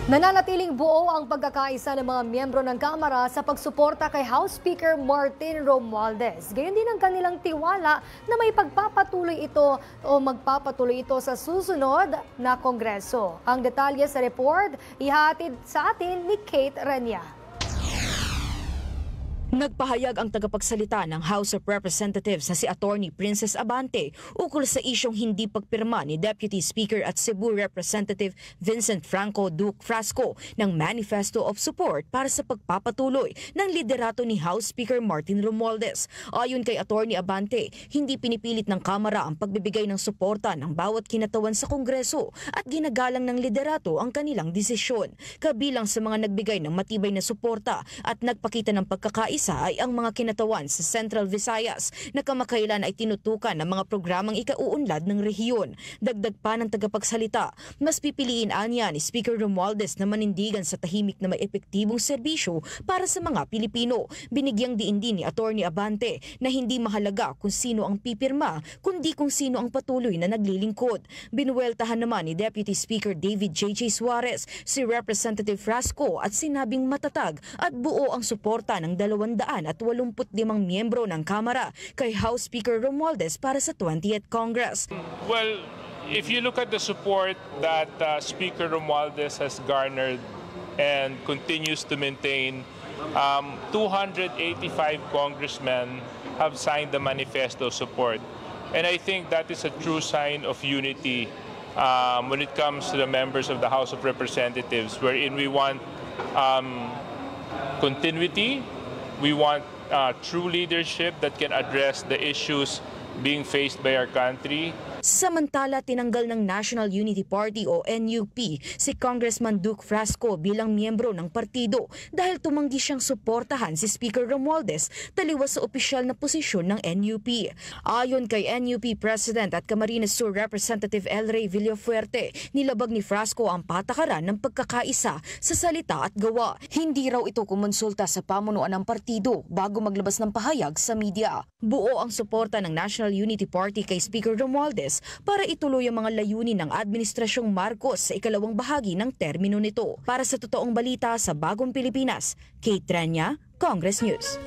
Nananatiling buo ang pagkakaisa ng mga miyembro ng Kamara sa pagsuporta kay House Speaker Martin Romualdez. Gayon din ang kanilang tiwala na may pagpapatuloy ito o magpapatuloy ito sa susunod na Kongreso. Ang detalye sa report, ihatid sa atin ni Kate Rania. Nagpahayag ang tagapagsalita ng House of Representatives na si Attorney Princess Abante ukol sa isyong hindi pagpirma ni Deputy Speaker at Cebu Representative Vincent Franco Duque Frasco ng Manifesto of Support para sa pagpapatuloy ng liderato ni House Speaker Martin Romualdez. Ayon kay Attorney Abante, hindi pinipilit ng Kamara ang pagbibigay ng suporta ng bawat kinatawan sa Kongreso at ginagalang ng liderato ang kanilang desisyon. Kabilang sa mga nagbigay ng matibay na suporta at nagpakita ng pagkakaisa ay ang mga kinatawan sa Central Visayas na kamakailan ay tinutukan ng mga programang ikauunlad ng rehiyon. Dagdag pa ng tagapagsalita, mas pipiliin anya ni Speaker Romualdez na manindigan sa tahimik na may epektibong serbisyo para sa mga Pilipino. Binigyang diin din ni Attorney Abante na hindi mahalaga kung sino ang pipirma, kundi kung sino ang patuloy na naglilingkod. Binuweltahan naman ni Deputy Speaker David J.J. Suarez si Representative Frasco at sinabing matatag at buo ang suporta ng 285 miyembro ng Kamara kay House Speaker Romualdez para sa 20th Congress. Well, if you look at the support that Speaker Romualdez has garnered and continues to maintain, 285 congressmen have signed the manifesto support. And I think that is a true sign of unity when it comes to the members of the House of Representatives, wherein we want continuity. We want true leadership that can address the issues being faced by our country. Samantala, tinanggal ng National Unity Party o NUP si Congressman Duque Frasco bilang miyembro ng partido dahil tumanggi siyang suportahan si Speaker Romualdez taliwas sa opisyal na posisyon ng NUP. Ayon kay NUP President at Camarines Sur Representative El Rey Villafuerte, nilabag ni Frasco ang patakaran ng pagkakaisa sa salita at gawa. Hindi raw ito kumonsulta sa pamunuan ng partido bago maglabas ng pahayag sa media. Buo ang suporta ng National Unity Party kay Speaker Romualdez para ituloy ang mga layunin ng Administrasyong Marcos sa ikalawang bahagi ng termino nito. Para sa totoong balita sa Bagong Pilipinas, Kate Rania, Congress News.